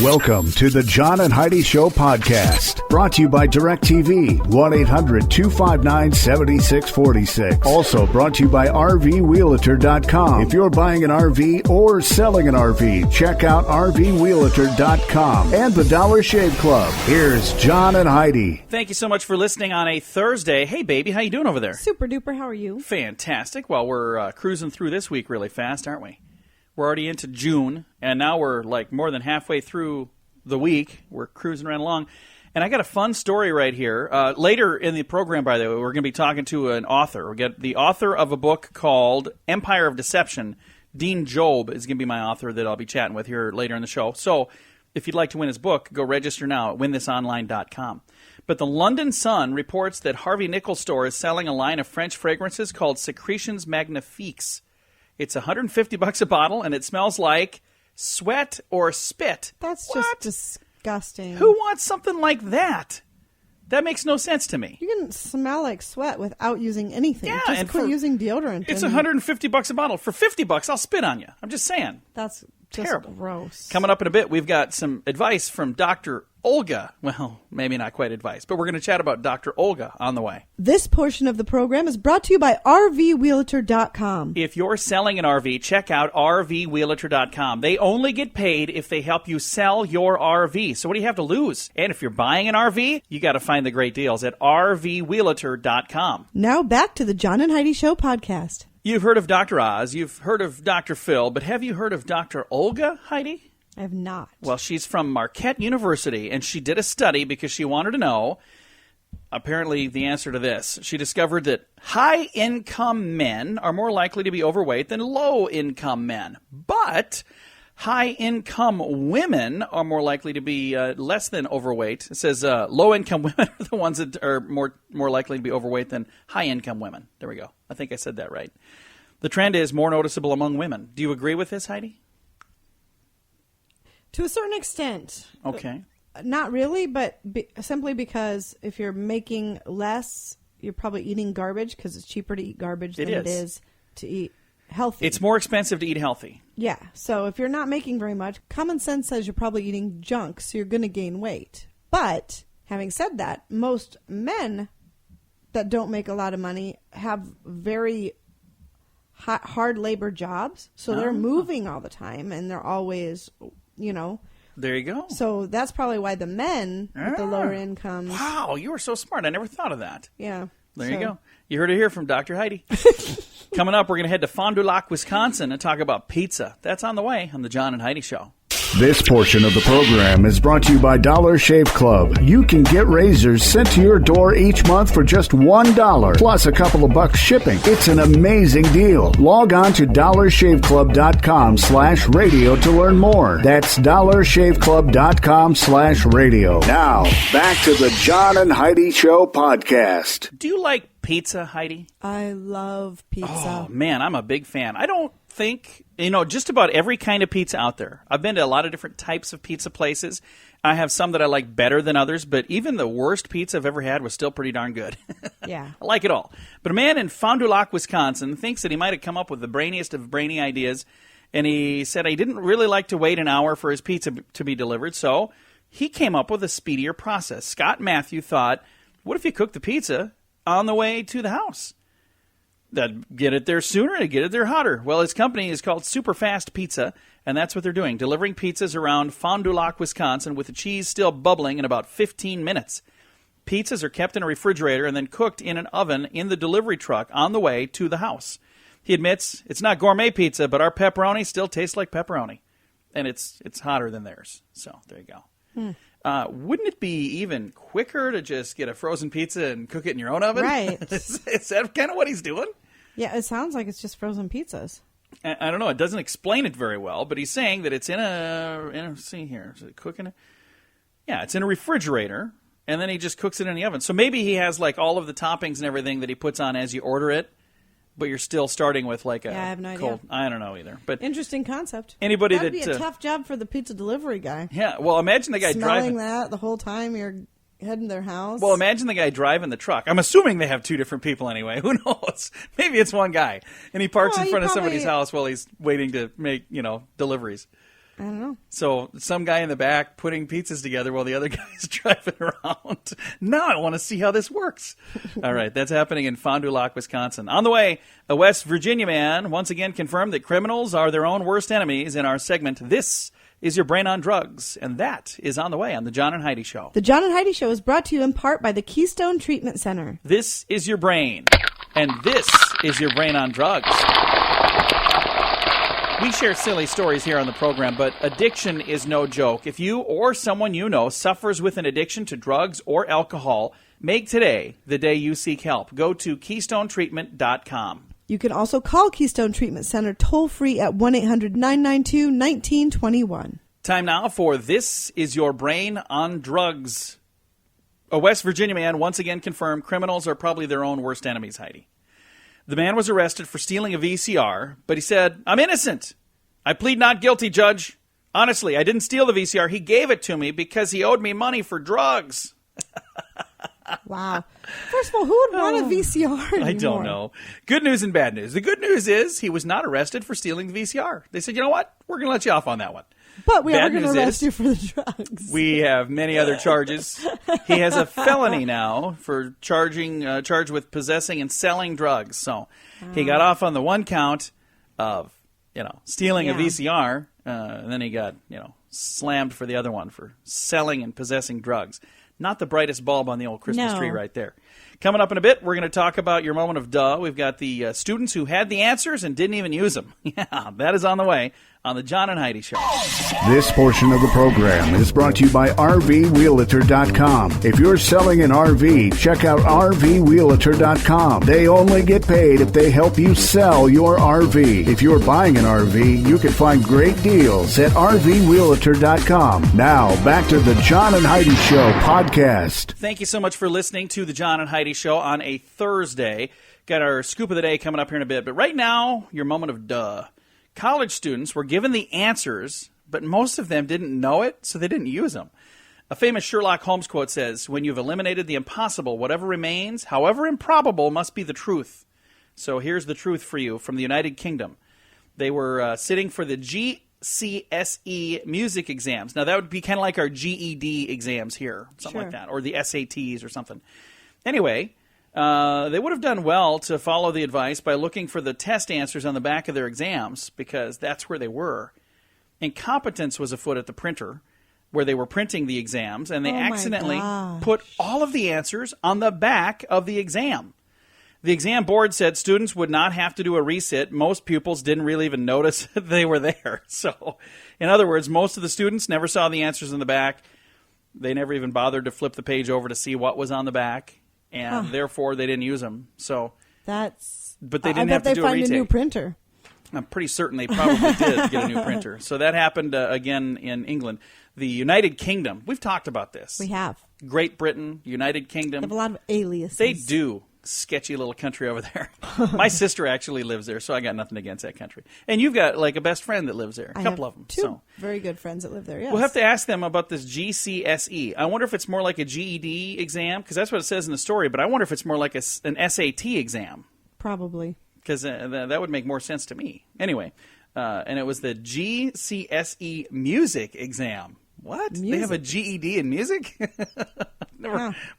Welcome to the John and Heidi Show podcast, brought to you by DirecTV, 1-800-259-7646. Also brought to you by RVWheelator.com. If you're buying an RV or selling an RV, check out RVWheelator.com and the Dollar Shave Club. Here's John and Heidi. Thank you so much for listening on a Thursday. Hey, baby, how you doing over there? Super duper, how are you? Fantastic. Well, we're cruising through this week really fast, aren't we? We're already into June, and now we're like more than halfway through the week. We're cruising right along. And I got a fun story right here. Later in the program, by the way, we're going to be talking to an author. We get the author of a book called Empire of Deception. Dean Job is going to be my author that I'll be chatting with here later in the show. So if you'd like to win his book, go register now at winthisonline.com. But the London Sun reports that Harvey Nichols' store is selling a line of French fragrances called Secretions Magnifiques. It's $150 a bottle, and it smells like sweat or spit. That's just disgusting. Who wants something like that? That makes no sense to me. You can smell like sweat without using anything. Yeah, just and quit using deodorant. It's $150 a bottle. For $50, I'll spit on you. I'm just saying. That's just terrible. Gross. Coming up in a bit, we've got some advice from Dr. Olga. Well, maybe not quite advice, but we're going to chat about Dr. Olga on the way. This portion of the program is brought to you by RVWheelator.com. If you're selling an RV, check out RVWheelator.com. They only get paid if they help you sell your RV. So what do you have to lose? And if you're buying an RV, you got to find the great deals at RVWheelator.com. Now back to the John and Heidi Show podcast. You've heard of Dr. Oz, you've heard of Dr. Phil, but have you heard of Dr. Olga, Heidi? I have not. Well, she's from Marquette University, and she did a study because she wanted to know, apparently, the answer to this. She discovered that high-income men are more likely to be overweight than low-income men. But high-income women are more likely to be less than overweight. It says low-income women are the ones that are more likely to be overweight than high-income women. There we go. I think I said that right. The trend is more noticeable among women. Do you agree with this, Heidi? To a certain extent. Okay. Not really, but simply because if you're making less, you're probably eating garbage because it's cheaper to eat garbage than it is to eat healthy. It's more expensive to eat healthy. Yeah. So if you're not making very much, common sense says you're probably eating junk, so you're going to gain weight. But having said that, most men that don't make a lot of money have very hard labor jobs. So they're moving all the time, and they're always, There you go. So that's probably why the men with the lower incomes. Wow, you were so smart. I never thought of that. Yeah. There you go. You heard it here from Dr. Heidi. Coming up, we're going to head to Fond du Lac, Wisconsin, and talk about pizza. That's on the way on the John and Heidi Show. This portion of the program is brought to you by Dollar Shave Club. You can get razors sent to your door each month for just $1, plus a couple of bucks shipping. It's an amazing deal. Log on to dollarshaveclub.com/radio to learn more. That's dollarshaveclub.com/radio. Now, back to the John and Heidi Show podcast. Do you like pizza, Heidi? I love pizza. Oh, man, I'm a big fan. I don't think, just about every kind of pizza out there. I've been to a lot of different types of pizza places. I have some that I like better than others, but even the worst pizza I've ever had was still pretty darn good. Yeah. I like it all. But a man in Fond du Lac, Wisconsin, thinks that he might have come up with the brainiest of brainy ideas, and he said he didn't really like to wait an hour for his pizza to be delivered, so he came up with a speedier process. Scott Matthew thought, what if you cook the pizza on the way to the house? That'd get it there sooner and get it there hotter. Well, his company is called Superfast Pizza, and that's what they're doing, delivering pizzas around Fond du Lac, Wisconsin, with the cheese still bubbling in about 15 minutes. Pizzas are kept in a refrigerator and then cooked in an oven in the delivery truck on the way to the house. He admits it's not gourmet pizza, but our pepperoni still tastes like pepperoni, and it's hotter than theirs. So there you go. Wouldn't it be even quicker to just get a frozen pizza and cook it in your own oven? Right. Is that kind of what he's doing? Yeah, it sounds like it's just frozen pizzas. I don't know. It doesn't explain it very well, but he's saying that it's in a see here. Is it cooking? Yeah, it's in a refrigerator, and then he just cooks it in the oven. So maybe he has like all of the toppings and everything that he puts on as you order it, but you're still starting with like a I have no cold. idea. I don't know either. But interesting concept. Anybody That'd be that a tough job for the pizza delivery guy. Yeah, well, imagine the guy smelling driving that the whole time you're heading to their house. Well, imagine the guy driving the truck. I'm assuming they have two different people anyway. Who knows? Maybe it's one guy, and he parks in front of somebody's house while he's waiting to make deliveries. I don't know. So some guy in the back putting pizzas together while the other guy's driving around. Now I want to see how this works. All right, that's happening in Fond du Lac, Wisconsin. On the way, a West Virginia man once again confirmed that criminals are their own worst enemies in our segment, This is Your Brain on Drugs. And that is on the way on the John and Heidi Show. The John and Heidi Show is brought to you in part by the Keystone Treatment Center. This is your brain. And this is your brain on drugs. We share silly stories here on the program, but addiction is no joke. If you or someone you know suffers with an addiction to drugs or alcohol, make today the day you seek help. Go to KeystoneTreatment.com. You can also call Keystone Treatment Center toll-free at 1-800-992-1921. Time now for This is Your Brain on Drugs. A West Virginia man once again confirmed criminals are probably their own worst enemies, Heidi. The man was arrested for stealing a VCR, but he said, "I'm innocent. I plead not guilty, Judge. Honestly, I didn't steal the VCR. He gave it to me because he owed me money for drugs." Wow. First of all, who would want a VCR anymore? I don't know. Good news and bad news. The good news is he was not arrested for stealing the VCR. They said, you know what? We're going to let you off on that one. But we Bad are going to news arrest is you for the drugs. We have many other charges. He has a felony now for charged with possessing and selling drugs. So he got off on the one count of, stealing a VCR, and then he got, slammed for the other one for selling and possessing drugs. Not the brightest bulb on the old Christmas tree right there. Coming up in a bit, we're going to talk about your moment of duh. We've got the students who had the answers and didn't even use them. Yeah, that is on the way on the John and Heidi Show. This portion of the program is brought to you by RVWheelator.com. If you're selling an RV, check out RVWheelator.com. They only get paid if they help you sell your RV. If you're buying an RV, you can find great deals at RVWheelator.com. Now, back to the John and Heidi Show podcast. Thank you so much for listening to the John and Heidi Show on a Thursday. Got our scoop of the day coming up here in a bit. But right now, your moment of duh. College students were given the answers, but most of them didn't know it, so they didn't use them. A famous Sherlock Holmes quote says, "When you've eliminated the impossible, whatever remains, however improbable, must be the truth." So here's the truth for you from the United Kingdom. They were sitting for the GCSE music exams. Now, that would be kind of like our GED exams here, something like that, or the SATs or something. Anyway, they would have done well to follow the advice by looking for the test answers on the back of their exams, because that's where they were. Incompetence was afoot at the printer, where they were printing the exams, and they accidentally put all of the answers on the back of the exam. The exam board said students would not have to do a resit. Most pupils didn't really even notice that they were there. So, in other words, most of the students never saw the answers in the back. They never even bothered to flip the page over to see what was on the back. And therefore, they didn't use them. So but they didn't have to do a retake. I bet they find a new printer. I'm pretty certain they probably did get a new printer. So that happened again in England. The United Kingdom. We've talked about this. We have. Great Britain, United Kingdom. They have a lot of aliases. They do. Sketchy little country over there. My sister actually lives there, so I got nothing against that country. And you've got like a best friend that lives there. A couple of them. Two very good friends that live there, yes. We'll have to ask them about this GCSE. I wonder if it's more like a GED exam, because that's what it says in the story, but I wonder if it's more like an SAT exam. Probably. Because that would make more sense to me. Anyway, and it was the GCSE music exam. What? Music. They have a GED in music?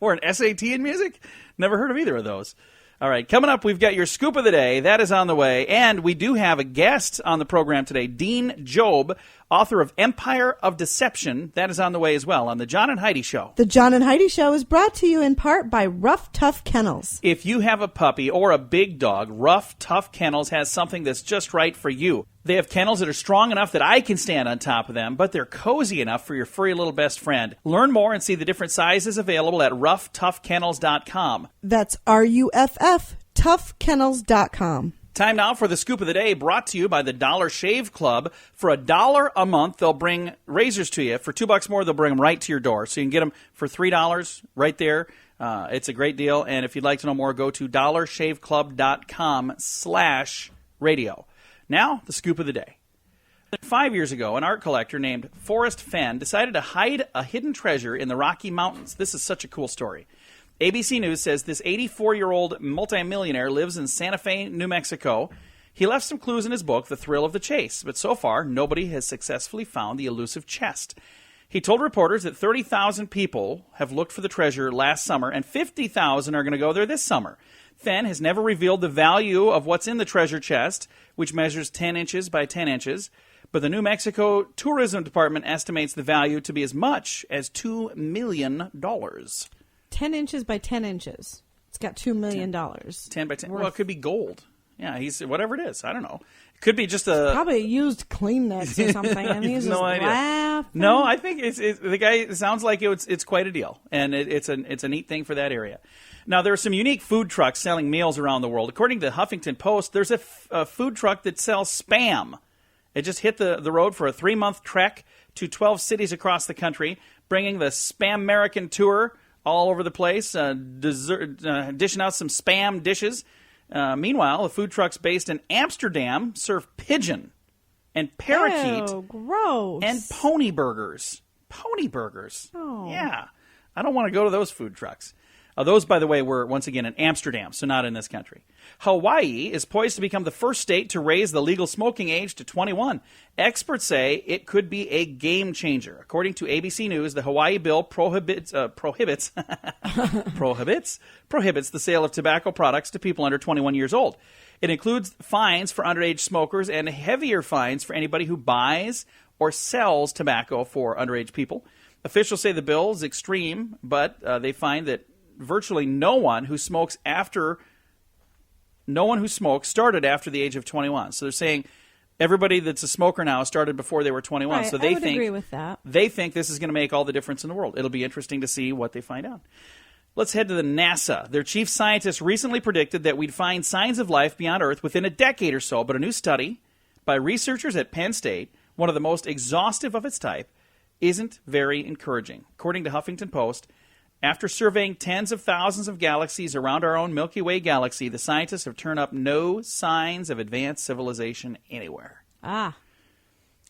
Or an SAT in music? Never heard of either of those. All right, coming up, we've got your scoop of the day. That is on the way. And we do have a guest on the program today, Dean Job, author of Empire of Deception. That is on the way as well on the John and Heidi Show. The John and Heidi Show is brought to you in part by Rough Tough Kennels. If you have a puppy or a big dog, Rough Tough Kennels has something that's just right for you. They have kennels that are strong enough that I can stand on top of them, but they're cozy enough for your furry little best friend. Learn more and see the different sizes available at roughtoughkennels.com. That's RUFF, toughkennels.com. Time now for the scoop of the day, brought to you by the Dollar Shave Club. For $1 a month, they'll bring razors to you. For $2 more, they'll bring them right to your door. So you can get them for $3 right there. It's a great deal. And if you'd like to know more, go to dollarshaveclub.com/radio. Now, the scoop of the day. 5 years ago, an art collector named Forrest Fenn decided to hide a hidden treasure in the Rocky Mountains. This is such a cool story. ABC News says this 84-year-old multimillionaire lives in Santa Fe, New Mexico. He left some clues in his book, The Thrill of the Chase, but so far, nobody has successfully found the elusive chest. He told reporters that 30,000 people have looked for the treasure last summer, and 50,000 are going to go there this summer. Fenn has never revealed the value of what's in the treasure chest, which measures 10 inches by 10 inches, but the New Mexico Tourism Department estimates the value to be as much as $2 million. 10 inches by 10 inches. It's got $2 million. 10 by 10. Well, it could be gold. Yeah, he's whatever it is. I don't know. It could be just a... Probably used Kleenex or something. And he's no just idea. laughing. No, I think the guy, it sounds like it's quite a deal. And it's a neat thing for that area. Now, there are some unique food trucks selling meals around the world. According to the Huffington Post, there's a food truck that sells Spam. It just hit the road for a 3-month trek to 12 cities across the country, bringing the Spam-American tour all over the place, dishing out some Spam dishes. Meanwhile, the food trucks based in Amsterdam serve pigeon and parakeet. Oh, gross. And pony burgers. Pony burgers. Oh. Yeah. I don't want to go to those food trucks. Those, by the way, were, once again, in Amsterdam, so not in this country. Hawaii is poised to become the first state to raise the legal smoking age to 21. Experts say it could be a game changer. According to ABC News, the Hawaii bill prohibits the sale of tobacco products to people under 21 years old. It includes fines for underage smokers and heavier fines for anybody who buys or sells tobacco for underage people. Officials say the bill is extreme, but they find that virtually no one who smokes started after the age of 21. So they're saying everybody that's a smoker now started before they were 21. Right, so they I would think agree with that. They think this is going to make all the difference in the world. It'll be interesting to see what they find out. Let's head to the NASA. Their chief scientist recently predicted that we'd find signs of life beyond Earth within a decade or so, but a new study by researchers at Penn State, one of the most exhaustive of its type, isn't very encouraging. According to Huffington Post, after surveying tens of thousands of galaxies around our own Milky Way galaxy, the scientists have turned up no signs of advanced civilization anywhere. Ah.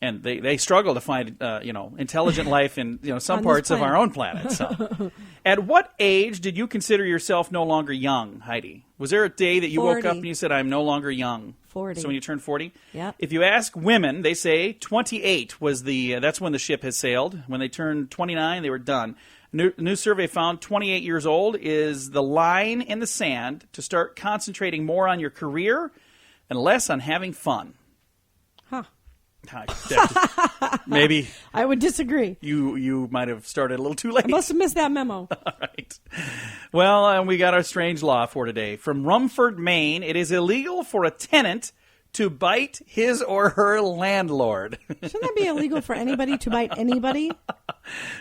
And they struggle to find, intelligent life in some parts of our own planet. So, at what age did you consider yourself no longer young, Heidi? Was there a day that you 40. woke up and you said, "I'm no longer young"? 40. So when you turned 40? Yep. If you ask women, they say 28 was that's when the ship has sailed. When they turned 29, they were done. New survey found 28 years old is the line in the sand to start concentrating more on your career and less on having fun. Huh. Maybe I would disagree. you might have started a little too late. I must have missed that memo. All right. Well, we got our strange law for today. From Rumford, Maine, it is illegal for a tenant to bite his or her landlord. Shouldn't that be illegal for anybody to bite anybody?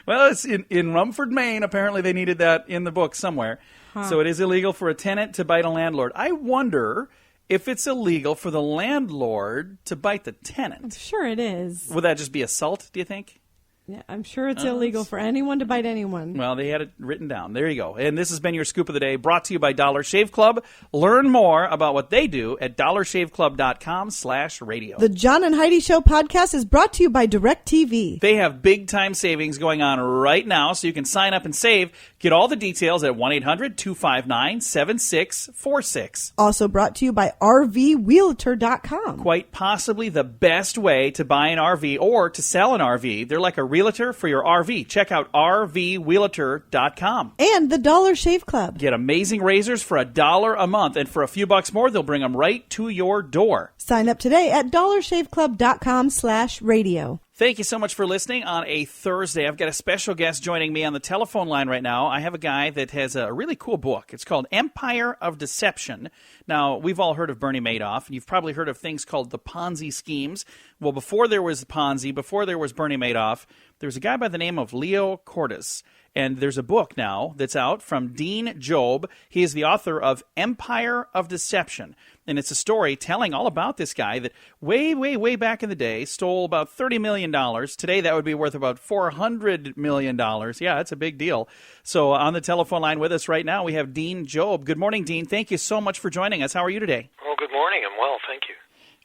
Well, it's in Rumford, Maine. Apparently they needed that in the book somewhere. Huh. So it is illegal for a tenant to bite a landlord. I wonder if it's illegal for the landlord to bite the tenant. I'm sure it is. Would that just be assault, do you think? Yeah, I'm sure it's illegal for anyone to bite anyone. Well, they had it written down. There you go. And this has been your Scoop of the Day, brought to you by Dollar Shave Club. Learn more about what they do at dollarshaveclub.com/radio. The John and Heidi Show podcast is brought to you by DirecTV. They have big-time savings going on right now, so you can sign up and save. Get all the details at 1-800-259-7646. Also brought to you by RVWheelator.com. Quite possibly the best way to buy an RV or to sell an RV. They're like a realtor for your RV. Check out RVWheelator.com. And the Dollar Shave Club. Get amazing razors for $1 a month, and for a few bucks more, they'll bring them right to your door. Sign up today at dollarshaveclub.com/radio. Thank you so much for listening on a Thursday. I've got a special guest joining me on the telephone line right now. I have a guy that has a really cool book. It's called Empire of Deception. Now, we've all heard of Bernie Madoff, and you've probably heard of things called the Ponzi schemes. Well, before there was Ponzi, before there was Bernie Madoff, there was a guy by the name of Leo Cordes. And there's a book now that's out from Dean Job. He is the author of Empire of Deception. And it's a story telling all about this guy that way, way, way back in the day stole about $30 million. Today, that would be worth about $400 million. Yeah, it's a big deal. So on the telephone line with us right now, we have Dean Job. Good morning, Dean. Thank you so much for joining us. How are you today? Well, good morning. I'm well, thank you.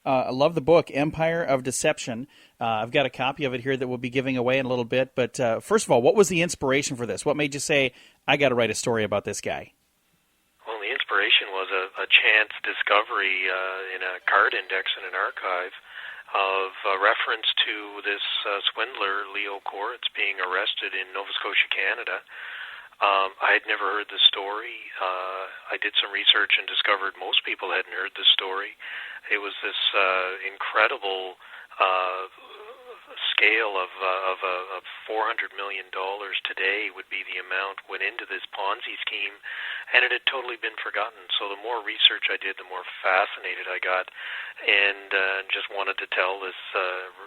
I love the book, Empire of Deception. I've got a copy of it here that we'll be giving away in a little bit. But first of all, what was the inspiration for this? What made you say, I got to write a story about this guy? Well, the inspiration inspiration was a chance discovery in a card index in an archive of reference to this swindler, Leo Koritz, being arrested in Nova Scotia, Canada. I had never heard the story. I did some research and discovered most people hadn't heard the story. It was this incredible scale of $400 million today would be the amount went into this Ponzi scheme, and it had totally been forgotten. So the more research I did, the more fascinated I got, and just wanted to tell this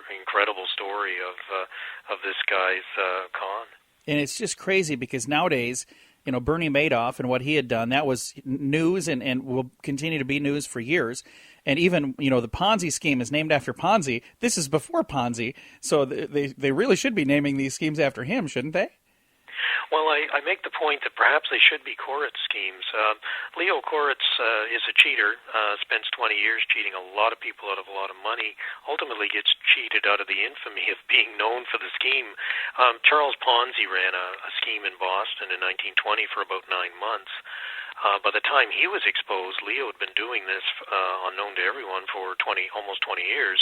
incredible story of this guy's con. And it's just crazy because nowadays, you know, Bernie Madoff and what he had done, that was news and will continue to be news for years. And even, you know, the Ponzi scheme is named after Ponzi. This is before Ponzi, so they really should be naming these schemes after him, shouldn't they? Well, I make the point that perhaps they should be Koritz schemes. Leo Koritz is a cheater, spends 20 years cheating a lot of people out of a lot of money, ultimately gets cheated out of the infamy of being known for the scheme. Charles Ponzi ran a scheme in Boston in 1920 for about 9 months. By the time he was exposed, Leo had been doing this unknown to everyone for almost 20 years.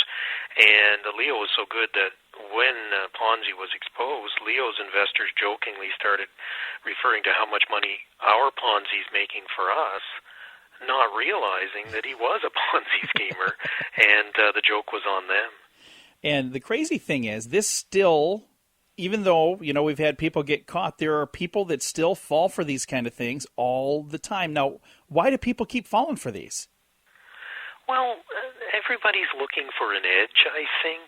And Leo was so good that when Ponzi was exposed, Leo's investors jokingly started referring to how much money our Ponzi's making for us, not realizing that he was a Ponzi schemer, and the joke was on them. And the crazy thing is, this still, even though, you know, we've had people get caught, there are people that still fall for these kind of things all the time. Now, why do people keep falling for these? Well, everybody's looking for an edge, I think,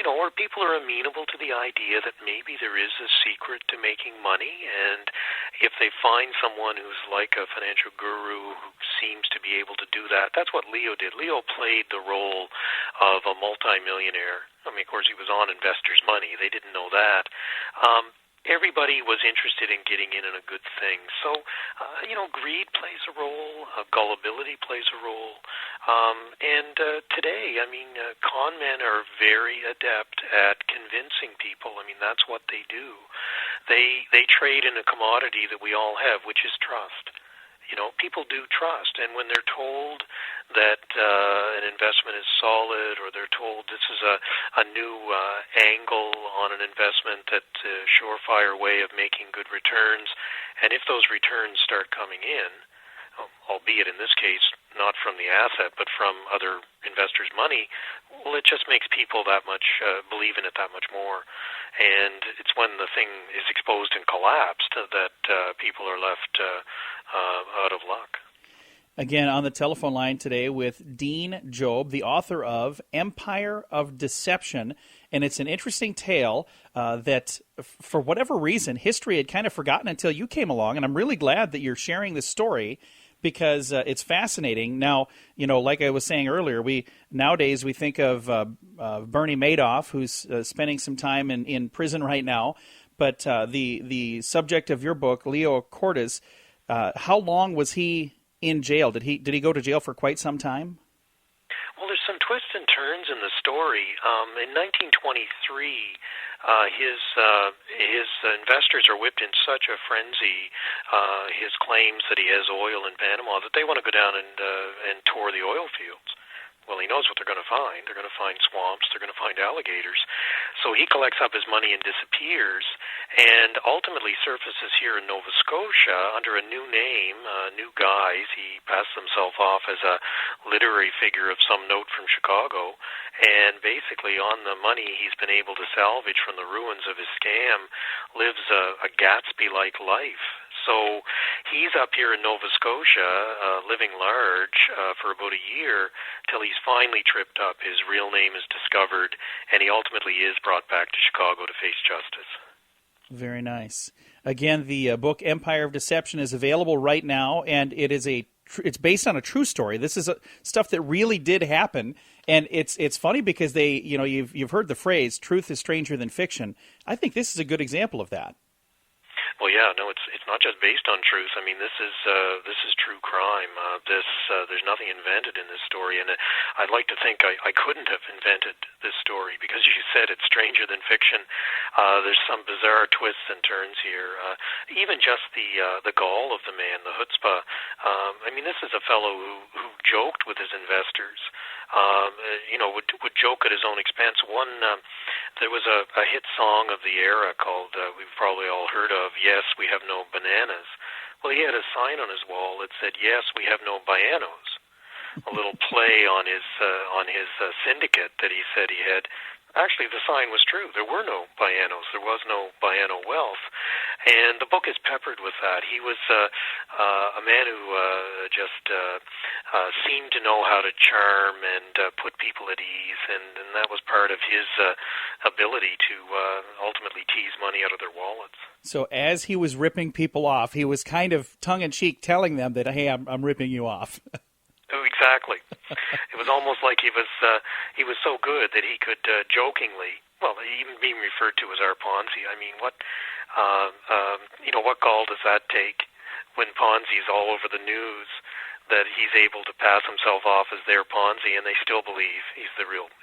or people are amenable to the idea that maybe there is a secret to making money, and if they find someone who's like a financial guru who seems to be able to do that, that's what Leo did. Leo played the role of a multimillionaire. I mean, of course, he was on investors' money. They didn't know that. Everybody was interested in getting in a good thing. So, greed plays a role, gullibility plays a role. And today, con men are very adept at convincing people. I mean, that's what they do. They trade in a commodity that we all have, which is trust. You know, people do trust, and when they're told that an investment is solid, or they're told this is a new angle on an investment, that's a surefire way of making good returns, and if those returns start coming in, albeit in this case not from the asset but from other investors' money, well, it just makes people that much believe in it that much more. And it's when the thing is exposed and collapsed that people are left out of luck. Again, on the telephone line today with Dean Job, the author of Empire of Deception. And it's an interesting tale that, for whatever reason, history had kind of forgotten until you came along. And I'm really glad that you're sharing this story, because it's fascinating. Now, you know, like I was saying earlier, nowadays we think of Bernie Madoff, who's spending some time in prison right now. But the subject of your book, Leo Koritz, how long was he in jail? Did he go to jail for quite some time? Well, there's some twists and turns in the story. In 1923, his investors are whipped in such a frenzy, his claims that he has oil in Panama, that they want to go down and tour the oil fields. Well, he knows what they're going to find. They're going to find swamps. They're going to find alligators. So he collects up his money and disappears, and ultimately surfaces here in Nova Scotia under a new name, new guise. He passed himself off as a literary figure of some note from Chicago, and basically on the money he's been able to salvage from the ruins of his scam lives a Gatsby-like life. So he's up here in Nova Scotia, living large for about a year, till he's finally tripped up. His real name is discovered, and he ultimately is brought back to Chicago to face justice. Very nice. Again, the book Empire of Deception is available right now, and it's based on a true story. This is stuff that really did happen, and it's funny because you've heard the phrase "truth is stranger than fiction." I think this is a good example of that. Well, yeah, no, it's not just based on truth. I mean, this is true crime. There's nothing invented in this story, and I'd like to think I couldn't have invented this story because you said it's stranger than fiction. There's some bizarre twists and turns here. Even just the gall of the man, the chutzpah. I mean, this is a fellow who joked with his investors. Would joke at his own expense. There was a hit song of the era called, we've probably all heard of, Yes, We Have No Bananas. Well, he had a sign on his wall that said, Yes, We Have No Baianos. A little play on his syndicate that he said he had. Actually, the sign was true. There were no Baianos. There was no Baiano wealth. And the book is peppered with that. He was a man who just seemed to know how to charm and put people at ease, and that was part of his ability to ultimately tease money out of their wallets. So as he was ripping people off, he was kind of tongue-in-cheek telling them that, hey, I'm ripping you off. Oh, exactly. It was almost like he was so good that he could jokingly, well, even being referred to as our Ponzi. I mean, what gall does that take when Ponzi's all over the news that he's able to pass himself off as their Ponzi, and they still believe he's the real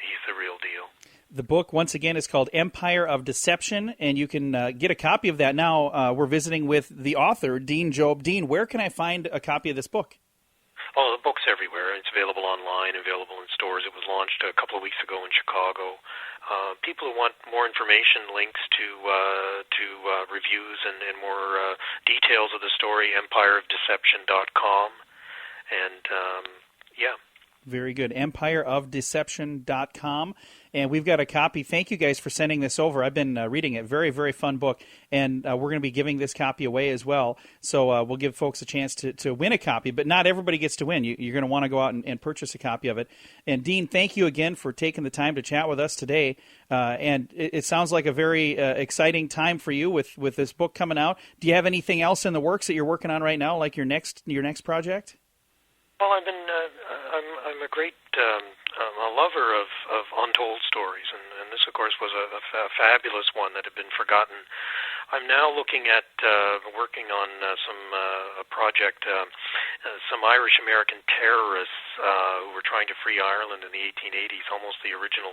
deal. The book, once again, is called Empire of Deception, and you can get a copy of that now. We're visiting with the author, Dean Job. Dean, where can I find a copy of this book? Oh, the book's everywhere. It's available online, available in stores. It was launched a couple of weeks ago in Chicago. People who want more information, links to reviews and more details of the story, empireofdeception.com. And, yeah. Very good. empireofdeception.com. And we've got a copy. Thank you guys for sending this over. I've been reading it. Very, very fun book. And we're going to be giving this copy away as well. So we'll give folks a chance to win a copy. But not everybody gets to win. You're going to want to go out and purchase a copy of it. And Dean, thank you again for taking the time to chat with us today. And it sounds like a very exciting time for you with this book coming out. Do you have anything else in the works that you're working on right now, like your next project? Well, I'm a great a lover of untold stories, and this, of course, was a fabulous one that had been forgotten. I'm now looking at working on a project, some Irish-American terrorists who were trying to free Ireland in the 1880s, almost the original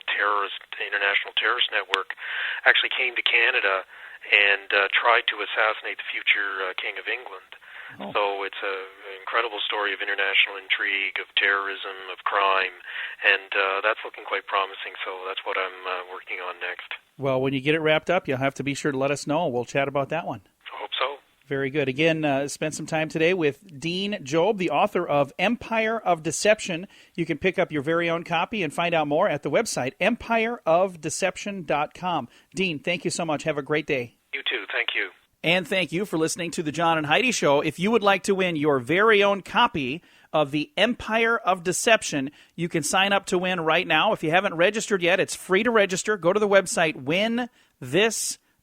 international terrorist network, actually came to Canada and tried to assassinate the future King of England. Oh. So it's an incredible story of international intrigue, of terrorism, of crime, and that's looking quite promising, so that's what I'm working on next. Well, when you get it wrapped up, you'll have to be sure to let us know. We'll chat about that one. I hope so. Very good. Again, spend some time today with Dean Job, the author of Empire of Deception. You can pick up your very own copy and find out more at the website, empireofdeception.com. Dean, thank you so much. Have a great day. You too. Thank you. And thank you for listening to the John and Heidi Show. If you would like to win your very own copy of the Empire of Deception, you can sign up to win right now. If you haven't registered yet, it's free to register. Go to the website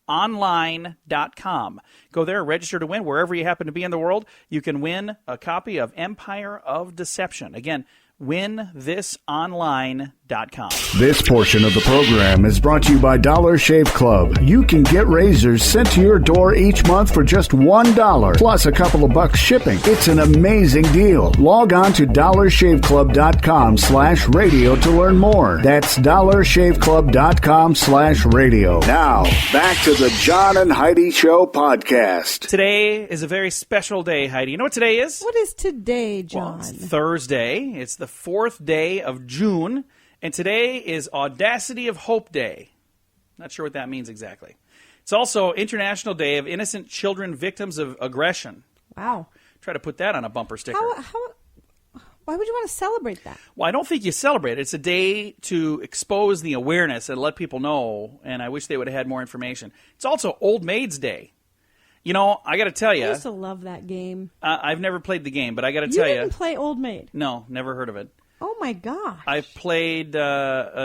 winthisonline.com. Go there, register to win. Wherever you happen to be in the world, you can win a copy of Empire of Deception. Again, winthisonline.com. This portion of the program is brought to you by Dollar Shave Club. You can get razors sent to your door each month for just $1, plus a couple of bucks shipping. It's an amazing deal. Log on to dollarshaveclub.com/radio to learn more. That's dollarshaveclub.com/radio. Now, back to the John and Heidi Show podcast. Today is a very special day, Heidi. You know what today is? What is today, John? Well, it's Thursday. It's the 4th day of June. And today is Audacity of Hope Day. Not sure what that means exactly. It's also International Day of Innocent Children Victims of Aggression. Wow. Try to put that on a bumper sticker. Why would you want to celebrate that? Well, I don't think you celebrate it. It's a day to expose the awareness and let people know, and I wish they would have had more information. It's also Old Maid's Day. You know, I got to tell you. I used to love that game. I've never played the game, but I got to tell you. You didn't play Old Maid? No, never heard of it. Oh, my gosh. I played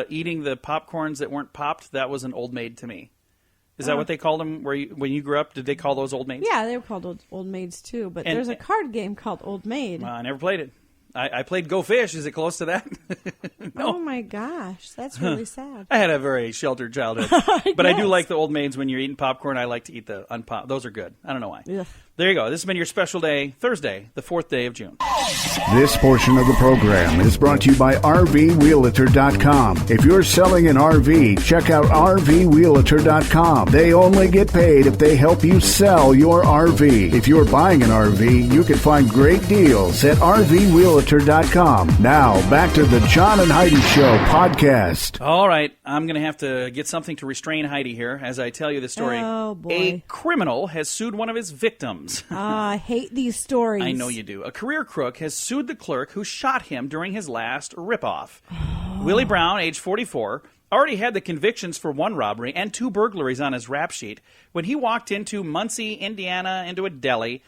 eating the popcorns that weren't popped. That was an Old Maid to me. Is that what they called them when you grew up? Did they call those Old Maids? Yeah, they were called Old Maids, too. But there's a card game called Old Maid. I never played it. I played Go Fish. Is it close to that? No. Oh, my gosh. That's really sad. I had a very sheltered childhood. But I do like the old maids when you're eating popcorn. I like to eat the unpop. Those are good. I don't know why. Ugh. There you go. This has been your special day, Thursday, the 4th day of June. This portion of the program is brought to you by RVWheelator.com. If you're selling an RV, check out RVWheelator.com. They only get paid if they help you sell your RV. If you're buying an RV, you can find great deals at RVWheelator.com. Now, back to the John and Heidi Show podcast. All right. I'm going to have to get something to restrain Heidi here as I tell you the story. Oh, boy. A criminal has sued one of his victims. I hate these stories. I know you do. A career crook has sued the clerk who shot him during his last ripoff. Willie Brown, age 44, already had the convictions for 1 robbery and 2 burglaries on his rap sheet when he walked into Muncie, Indiana, into a deli,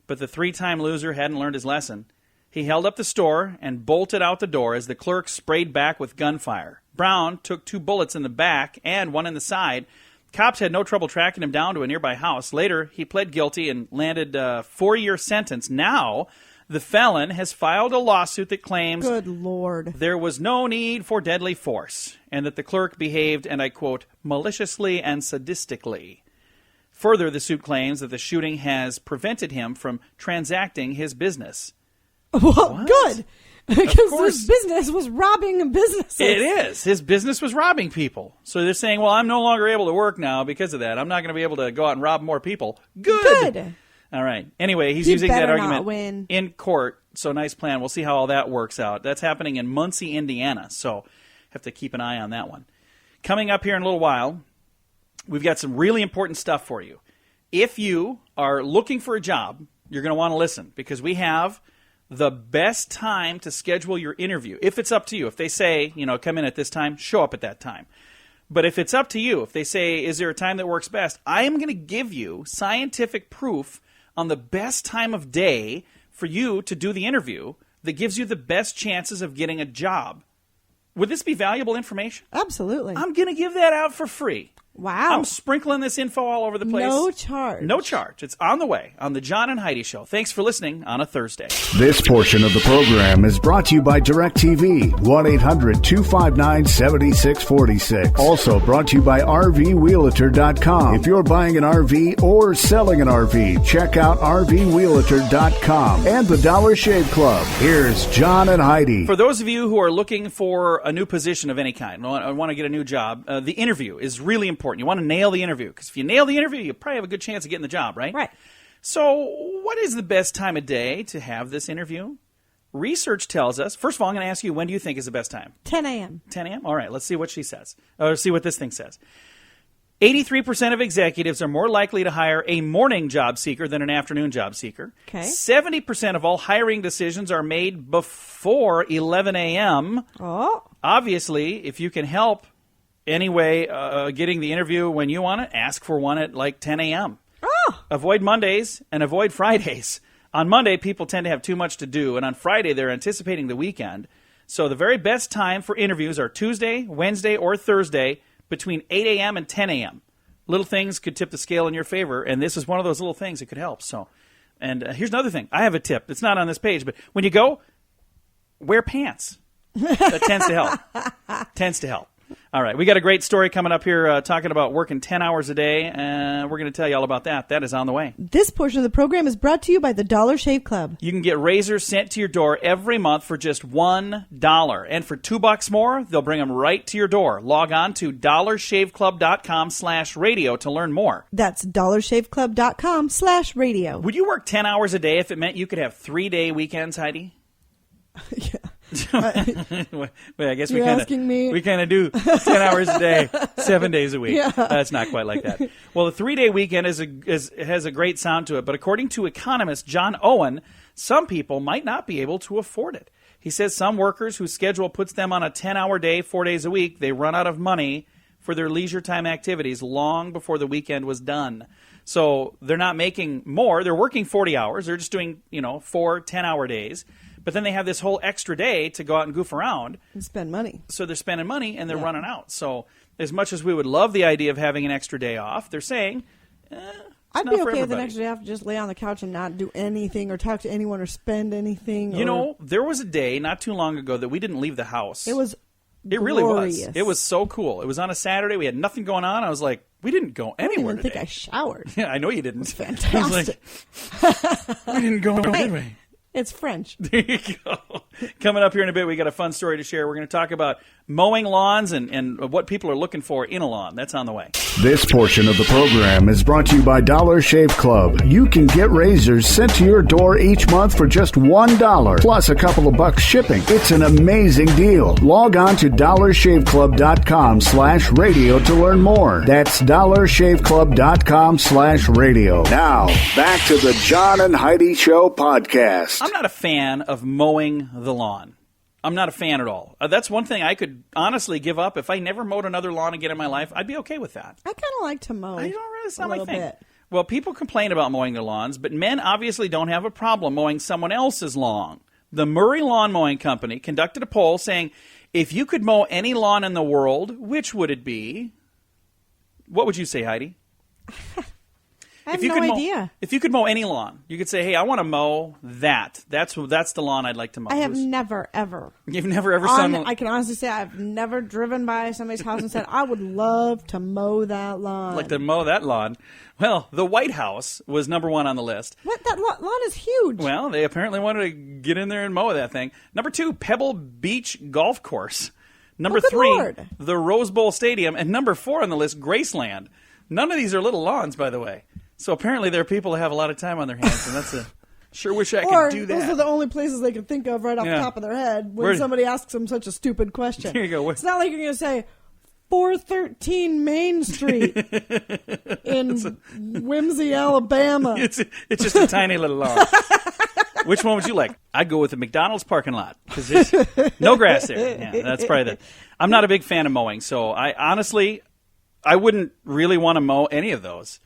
but the 3-time loser hadn't learned his lesson. He held up the store and bolted out the door as the clerk sprayed back with gunfire. Brown took 2 bullets in the back and 1 in the side. Cops had no trouble tracking him down to a nearby house. Later, he pled guilty and landed a 4-year sentence. Now, the felon has filed a lawsuit that claims Good Lord. there was no need for deadly force and that the clerk behaved, and I quote, maliciously and sadistically. Further, the suit claims that the shooting has prevented him from transacting his business. Well, good. Because course. this business was robbing businesses. It is. His business was robbing people. So they're saying, well, I'm no longer able to work now because of that. I'm not going to be able to go out and rob more people. Good. All right. Anyway, he's using that argument in court. So nice plan. We'll see how all that works out. That's happening in Muncie, Indiana. So have to keep an eye on that one. Coming up here in a little while, we've got some really important stuff for you. If you are looking for a job, you're going to want to listen because we have the best time to schedule your interview. If it's up to you. If they say, come in at this time, show up at that time. But if it's up to you, if they say, is there a time that works best? I am going to give you scientific proof on the best time of day for you to do the interview that gives you the best chances of getting a job. Would this be valuable information? Absolutely. I'm going to give that out for free. Wow. I'm sprinkling this info all over the place. No charge. No charge. It's on the way on the John and Heidi Show. Thanks for listening on a Thursday. This portion of the program is brought to you by DirecTV, 1-800-259-7646. Also brought to you by RVWheelator.com. If you're buying an RV or selling an RV, check out RVWheelator.com and the Dollar Shave Club. Here's John and Heidi. For those of you who are looking for a new position of any kind, want to get a new job, the interview is really important. You want to nail the interview because if you nail the interview, you probably have a good chance of getting the job, right? Right. So what is the best time of day to have this interview? Research tells us, first of all, I'm going to ask you, when do you think is the best time? 10 a.m. 10 a.m.? All right, let's see what she says. Or see what this thing says. 83% of executives are more likely to hire a morning job seeker than an afternoon job seeker. Okay. 70% of all hiring decisions are made before 11 a.m. Oh. Obviously, if you can help anyway, getting the interview when you want it, ask for one at like 10 a.m. Oh. Avoid Mondays and avoid Fridays. On Monday, people tend to have too much to do, and on Friday, they're anticipating the weekend. So the very best time for interviews are Tuesday, Wednesday, or Thursday between 8 a.m. and 10 a.m. Little things could tip the scale in your favor, and this is one of those little things that could help. So, and here's another thing. I have a tip. It's not on this page, but when you go, wear pants. That tends to help. All right, we got a great story coming up here talking about working 10 hours a day, and we're going to tell you all about that. That is on the way. This portion of the program is brought to you by the Dollar Shave Club. You can get razors sent to your door every month for just $1. And for $2 more, they'll bring them right to your door. Log on to dollarshaveclub.com/radio to learn more. That's dollarshaveclub.com/radio. Would you work 10 hours a day if it meant you could have 3-day weekends, Heidi? Yeah. Well, I guess You're asking me? we kind of do 10 hours a day, 7 days a week. Yeah. That's not quite like that. Well, the 3-day weekend has a great sound to it, but according to economist John Owen, some people might not be able to afford it. He says some workers whose schedule puts them on a 10-hour day, 4 days a week, they run out of money for their leisure time activities long before the weekend was done. So they're not making more. They're working 40 hours. They're just doing, 4 10-hour days. But then they have this whole extra day to go out and goof around. And spend money. So they're spending money and they're running out. So as much as we would love the idea of having an extra day off, they're saying, I'd not be for okay with the everybody. next day off to just lay on the couch and not do anything or talk to anyone or spend anything. You know, there was a day not too long ago that we didn't leave the house. It was It really was. glorious. It was so cool. It was on a Saturday. We had nothing going on. I was like, we didn't go I don't anywhere even think today. I showered. Yeah, I know you didn't. It's fantastic. We didn't go anywhere. It's French. There you go. Coming up here in a bit, we got a fun story to share. We're going to talk about mowing lawns and what people are looking for in a lawn. That's on the way. This portion of the program is brought to you by Dollar Shave Club. You can get razors sent to your door each month for just $1 plus a couple of bucks shipping. It's an amazing deal. Log on to dollarshaveclub.com/radio to learn more. That's dollarshaveclub.com/radio. Now, back to the John and Heidi Show podcast. I'm not a fan of mowing the lawn. I'm not a fan at all. That's one thing I could honestly give up. If I never mowed another lawn again in my life, I'd be okay with that. I kind of like to mow. I don't really, it's not a my little thing. bit. Well, people complain about mowing their lawns, but men obviously don't have a problem mowing someone else's lawn. The Murray Lawn Mowing Company conducted a poll saying, if you could mow any lawn in the world, which would it be? What would you say, Heidi? I have If you no could mow- idea. If you could mow any lawn, you could say, hey, I want to mow that. That's the lawn I'd like to mow. I have never, ever. You've never ever seen I can honestly say I've never driven by somebody's house and said, I would love to mow that lawn. like to mow that lawn. Well, the White House was number one on the list. What? That lawn is huge. Well, they apparently wanted to get in there and mow that thing. Number 2, Pebble Beach Golf Course. Number good 3, Lord. the Rose Bowl Stadium. And number 4 on the list, Graceland. None of these are little lawns, by the way. So apparently there are people that have a lot of time on their hands, and that's a sure wish I or could do those that. are the only places they can think of right off Yeah. the top of their head when Where- somebody asks them such a stupid question. There you go. It's not like you're going to say 413 Main Street in Whimsy, Alabama. It's just a tiny little lawn. Which one would you like? I'd go with the McDonald's parking lot because there's no grass there. Yeah, that's probably the. I'm not a big fan of mowing, so I wouldn't really want to mow any of those.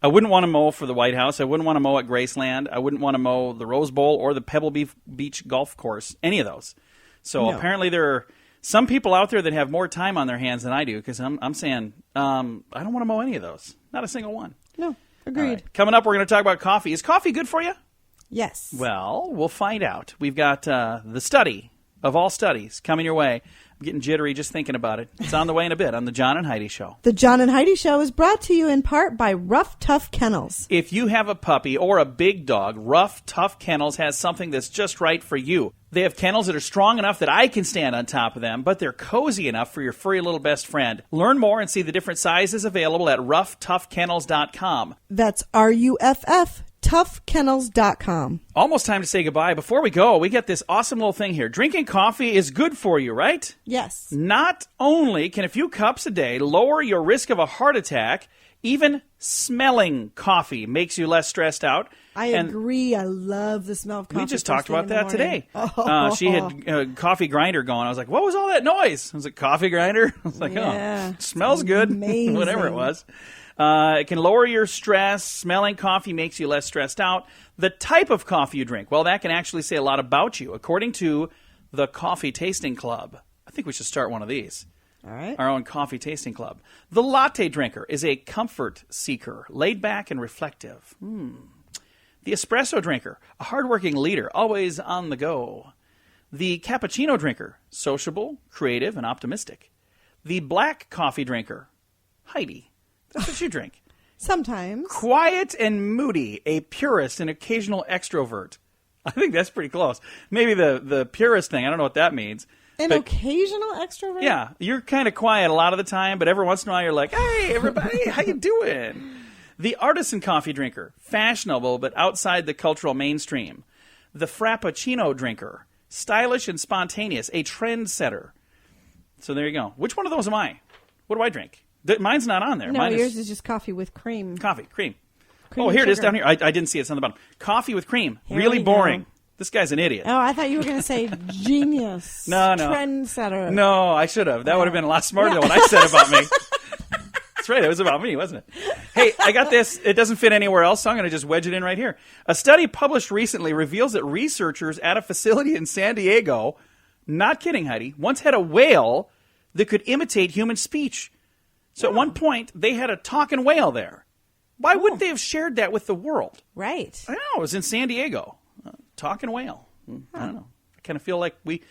I wouldn't want to mow for the White House. I wouldn't want to mow at Graceland. I wouldn't want to mow the Rose Bowl or the Pebble Beach Golf Course, any of those. So No. apparently there are some people out there that have more time on their hands than I do because I'm saying I don't want to mow any of those. Not a single one. No, agreed. All right. Coming up, we're going to talk about coffee. Is coffee good for you? Yes. Well, we'll find out. We've got the study of all studies coming your way. I'm getting jittery just thinking about it. It's on the way in a bit on the John and Heidi Show. The John and Heidi Show is brought to you in part by Rough Tough Kennels. If you have a puppy or a big dog, Rough Tough Kennels has something that's just right for you. They have kennels that are strong enough that I can stand on top of them, but they're cozy enough for your furry little best friend. Learn more and see the different sizes available at roughtoughkennels.com. That's RUFF, toughkennels.com. Almost time to say goodbye. Before we go, we got this awesome little thing here. Drinking coffee is good for you, right? Yes. Not only can a few cups a day lower your risk of a heart attack, even smelling coffee makes you less stressed out. I agree. I love the smell of coffee. We just first talked thing about in the that morning. today. She had a coffee grinder going. I was like, what was all that noise? I was like, coffee grinder? I was like, Yeah, oh, smells good. amazing. Whatever it was. It can lower your stress. Smelling coffee makes you less stressed out. The type of coffee you drink, well, that can actually say a lot about you. According to the Coffee Tasting Club, I think we should start one of these. All right. Our own coffee tasting club. The latte drinker is a comfort seeker, laid back and reflective. The espresso drinker, a hardworking leader, always on the go. The cappuccino drinker, sociable, creative, and optimistic. The black coffee drinker, Heidi. That's what you drink. Sometimes. Quiet and moody, a purist and occasional extrovert. I think that's pretty close. Maybe the purist thing, I don't know what that means. An But- occasional extrovert? Yeah, you're kind of quiet a lot of the time, but every once in a while you're like, hey, everybody, how you doing? The artisan coffee drinker, fashionable but outside the cultural mainstream. The frappuccino drinker, stylish and spontaneous, a trendsetter. So there you go. Which one of those am I? What do I drink? Mine's not on there. No, Mine yours is just coffee with cream. coffee, cream. Cream Oh, and here it is sugar. down here. I didn't see it. It's on the bottom. Coffee with cream. Here Really we go. boring. This guy's an idiot. Oh, I thought you were going to say genius. No. Trendsetter. No, I should have. That would have been a lot smarter than what I said about me. That's right. It was about me, wasn't it? Hey, I got this. It doesn't fit anywhere else, so I'm going to just wedge it in right here. A study published recently reveals that researchers at a facility in San Diego, not kidding, Heidi, once had a whale that could imitate human speech. So at one point, they had a talking whale there. Why wouldn't they have shared that with the world? Right. I don't know. It was in San Diego. Talking whale. I don't know. I kind of feel like we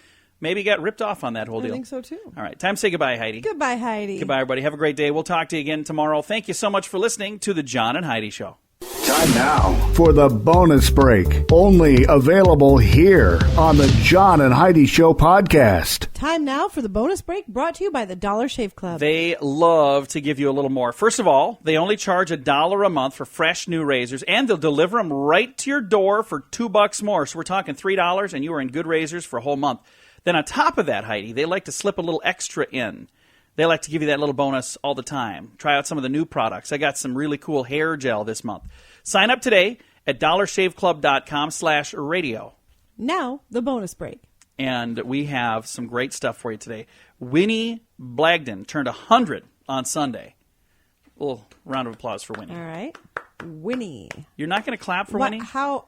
maybe got ripped off on that whole deal. I think so, too. All right. Time to say goodbye, Heidi. Goodbye, Heidi. Goodbye, everybody. Have a great day. We'll talk to you again tomorrow. Thank you so much for listening to the John and Heidi Show. Time now for the bonus break. Only available here on the John and Heidi Show podcast. Time now for the bonus break brought to you by the Dollar Shave Club. They love to give you a little more. First of all, they only charge $1 a month for fresh new razors, and they'll deliver them right to your door for $2 more. So we're talking $3, and you are in good razors for a whole month. Then on top of that, Heidi, they like to slip a little extra in. They like to give you that little bonus all the time. Try out some of the new products. I got some really cool hair gel this month. Sign up today at dollarshaveclub.com/radio. Now, the bonus break. And we have some great stuff for you today. Winnie Blagden turned 100 on Sunday. A little round of applause for Winnie. All right. Winnie. You're not going to clap for What, Winnie?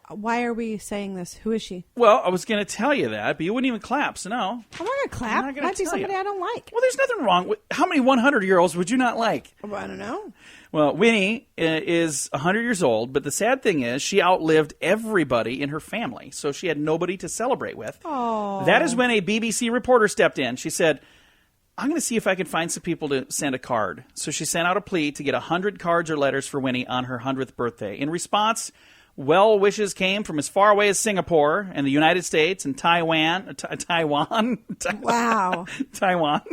why are we saying this? Who is she? Well, I was going to tell you that, but you wouldn't even clap, so no. I'm not going to clap. I'm not gonna Might be tell somebody you. I don't like. Well, there's nothing wrong with... How many 100-year-olds would you not like? Well, I don't know. Well, Winnie is 100 years old, but the sad thing is she outlived everybody in her family, so she had nobody to celebrate with. Oh. That is when a BBC reporter stepped in. She said, I'm going to see if I can find some people to send a card. So she sent out a plea to get 100 cards or letters for Winnie on her 100th birthday. In response, well wishes came from as far away as Singapore and the United States and Taiwan. Wow. Taiwan.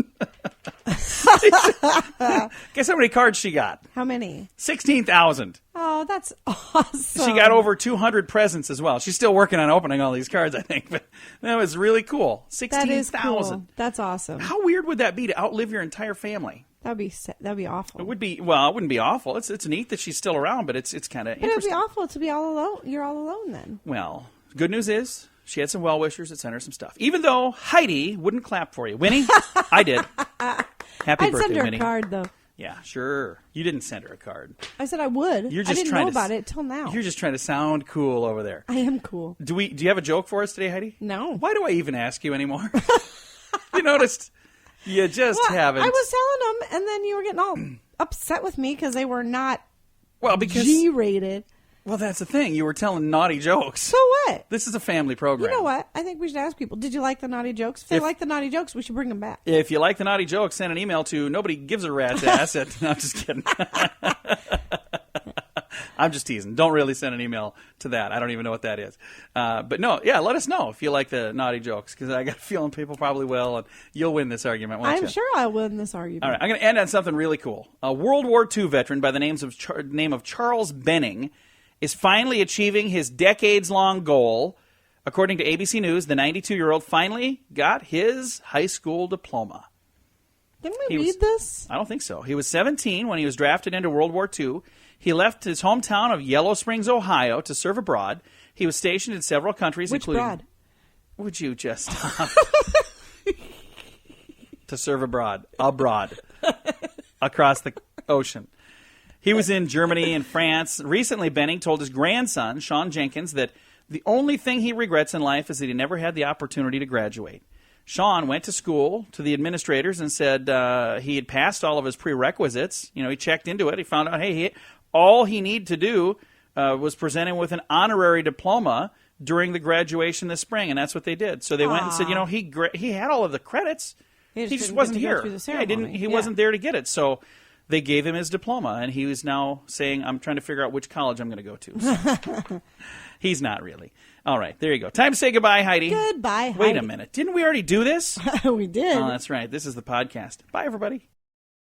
Guess how many cards she got? How many? 16,000. Oh, that's awesome. She got over 200 presents as well. She's still working on opening all these cards, I think. But that was really cool. 16,000. That is cool. That's awesome. How weird would that be to outlive your entire family? That'd be awful. It would be. Well, it wouldn't be awful. It's neat that she's still around, but it's kind of But it'd be interesting. awful to be all alone. You're all alone then. Well, good news is she had some well-wishers that sent her some stuff. Even though Heidi wouldn't clap for you. Winnie, I did. Happy I'd birthday, send her Winnie. a card though. Yeah, sure. You didn't send her a card. I said I would. You're I just didn't trying know to about it till now. You're just trying to sound cool over there. I am cool. Do you have a joke for us today, Heidi? No. Why do I even ask you anymore? You noticed? You just haven't. I was telling them, and then you were getting all upset with me because they were not because G-rated. Well, that's the thing. You were telling naughty jokes. So what? This is a family program. You know what? I think we should ask people, did you like the naughty jokes? If they like the naughty jokes, we should bring them back. If you like the naughty jokes, send an email to nobody gives a rat's ass at... No, I'm just kidding. I'm just teasing. Don't really send an email to that. I don't even know what that is. But no, yeah, let us know if you like the naughty jokes, because I got a feeling people probably will, and you'll win this argument, won't you? I'm sure I'll win this argument. All right, I'm going to end on something really cool. A World War II veteran by the name of Charles Benning is finally achieving his decades-long goal. According to ABC News, the 92-year-old finally got his high school diploma. Didn't we read this? I don't think so. He was 17 when he was drafted into World War II. He left his hometown of Yellow Springs, Ohio, to serve abroad. He was stationed in several countries, Which including... broad? Would you just stop? To serve abroad. Across the ocean. He was in Germany and France. Recently, Benning told his grandson, Sean Jenkins, that the only thing he regrets in life is that he never had the opportunity to graduate. Sean went to school to the administrators and said he had passed all of his prerequisites. You know, he checked into it. He found out, hey, all he needed to do was present him with an honorary diploma during the graduation this spring, and that's what they did. So they went and said, you know, he had all of the credits. He just wasn't here. He wasn't there to get it. So they gave him his diploma, and he was now saying, I'm trying to figure out which college I'm going to go to. So he's not really. All right, there you go. Time to say goodbye, Heidi. Goodbye, Heidi. Wait a minute. Didn't we already do this? We did. Oh, that's right. This is the podcast. Bye, everybody.